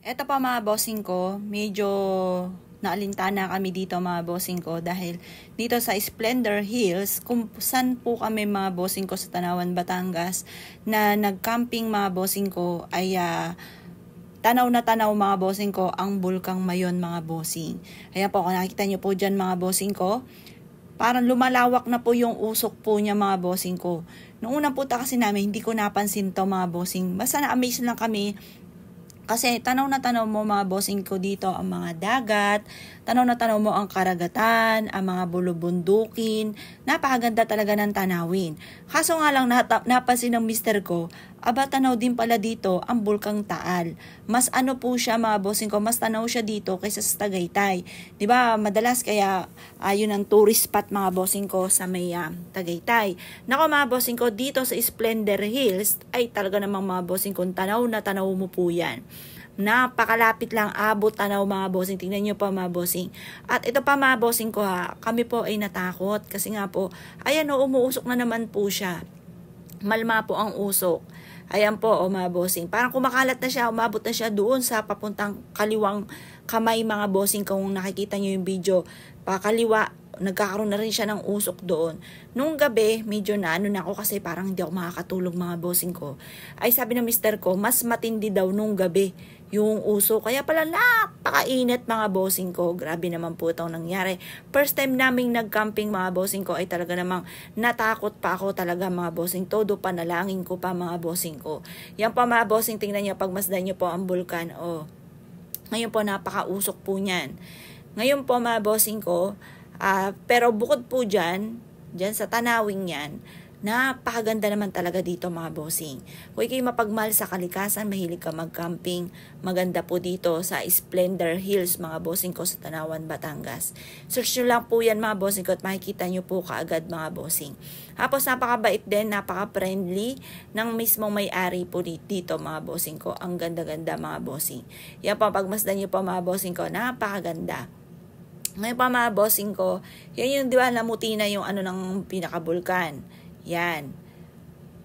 Eto pa mga bossing ko, medyo naalintana kami dito mga bossing ko dahil dito sa Splendor Hills, kung saan po kami mga bossing ko sa Tanawan, Batangas, na nag-camping mga bossing ko ay tanaw na tanaw mga bossing ko ang Bulkang Mayon mga bossing. Ayan po, kung nakikita nyo po dyan mga bossing ko, parang lumalawak na po yung usok po niya mga bossing ko. Noong unang punta kasi namin, hindi ko napansin to mga bossing. Basta na-amaze lang kami. Kasi tanaw na tanaw mo mga bossing ko dito ang mga dagat, tanaw na tanaw mo ang karagatan, ang mga bulubundukin, napakaganda talaga ng tanawin. Kaso nga lang napansin ng mister ko, aba tanaw din pala dito ang Bulkang Taal. Mas ano po siya mga bossing ko, mas tanaw siya dito kaysa sa Tagaytay. 'Di ba? Madalas kaya yun ang tourist spot mga bossing ko sa may Tagaytay. Nako mga bossing ko, dito sa Splendor Hills ay talaga namang mga bossing ko, tanaw na tanaw mo po yan. Napakalapit lang, abot tanaw mga bossing. Tingnan nyo pa mga bossing. At ito pa mga bossing ko kami po ay natakot kasi nga po, ayan umuusok na naman po siya. Malma po ang usok. Ayan po mga bossing. Parang kumakalat na siya, umabot na siya doon sa papuntang kaliwang kamay mga bossing. Kung nakikita nyo yung video, pakaliwa, nagkakaroon na rin siya ng usok doon. Nung gabi, medyo na ako kasi parang hindi ako makakatulog mga bossing ko. Ay sabi ng mister ko, mas matindi daw nung gabi yung usok. Kaya pala napakainit mga bossing ko. Grabe naman po itong nangyari. First time naming nag-camping mga bossing ko ay talaga namang natakot pa ako talaga mga bossing. Todo panalangin ko pa mga bossing ko. Yan pa mga bossing, tingnan nyo, pagmasdan nyo po ang bulkan. Ngayon po napakausok po niyan. Ngayon po mga bossing ko, pero bukod po dyan sa tanawing yan, napakaganda naman talaga dito mga bossing. Kung kayo mapagmahal sa kalikasan, mahilig ka mag-camping, maganda po dito sa Splendor Hills mga bossing ko sa Tanawan, Batangas. Search nyo lang po yan mga bossing ko at makikita nyo po kaagad mga bossing. Tapos napakabait din, napaka-friendly ng mismong may-ari po dito mga bossing ko. Ang ganda-ganda mga bossing. Yan po, pagmasdan nyo po mga bossing ko, napakaganda. Ngayon pa mga bossing ko, yan yung di ba namuti na yung ng pinakabulkan. Yan.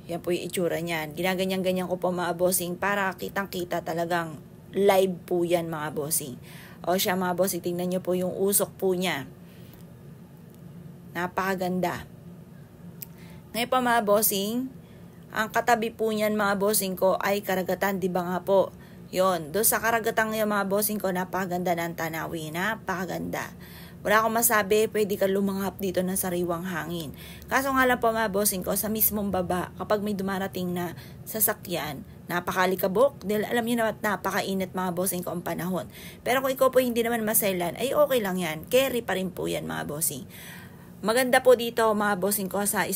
Yan po yung itsura niyan. Ginaganyan-ganyan ko po mga bossing para kitang-kita talagang live po yan mga bossing. O siya mga bossing, tingnan nyo po yung usok po niya. Napakaganda. Ngayon pa mga bossing, ang katabi po niyan mga bossing ko ay karagatan, di ba nga po? Yon, doon sa karagatang yung mga bossing ko, napakaganda ng tanawin, napakaganda. Wala akong masabi, pwede ka lumanghap dito ng sariwang hangin. Kaso nga lang po mga bossing ko, sa mismong baba, kapag may dumarating na sasakyan, napakalikabok, dahil alam niyo naman napakainit mga bossing ko ang panahon. Pero kung ikaw po hindi naman masailan, ay okay lang yan, carry pa rin po yan mga bossing. Maganda po dito mga bossing ko sa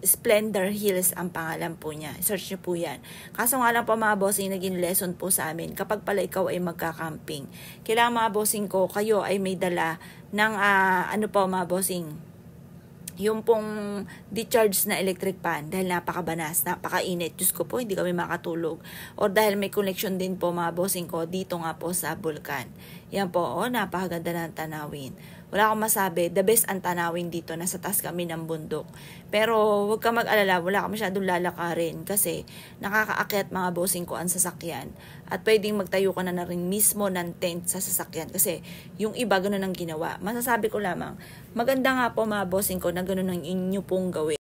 Splendor Hills ang pangalan po niya. Search niyo po yan. Kaso nga lang po mga bossing, naging lesson po sa amin. Kapag pala ikaw ay magka-camping, kailangan mga bossing ko, kayo ay may dala ng mga bossing, yung pong decharge na electric pan dahil napakabanas, napakainit. Diyos ko po, hindi kami makatulog. Or dahil may connection din po mga bossing ko dito nga po sa bulkan. Yan po, napakaganda ng tanawin. Wala akong masabi, the best ang tanawin dito, nasa taas kami ng bundok. Pero huwag ka mag-alala, wala ka masyadong lalakarin kasi nakakaakyat mga bossing ko ang sasakyan. At pwedeng magtayo ka na rin mismo ng tent sa sasakyan kasi yung iba ganun ang ginawa. Masasabi ko lamang, maganda nga po mga bossing ko na ganun ang inyo pong gawin.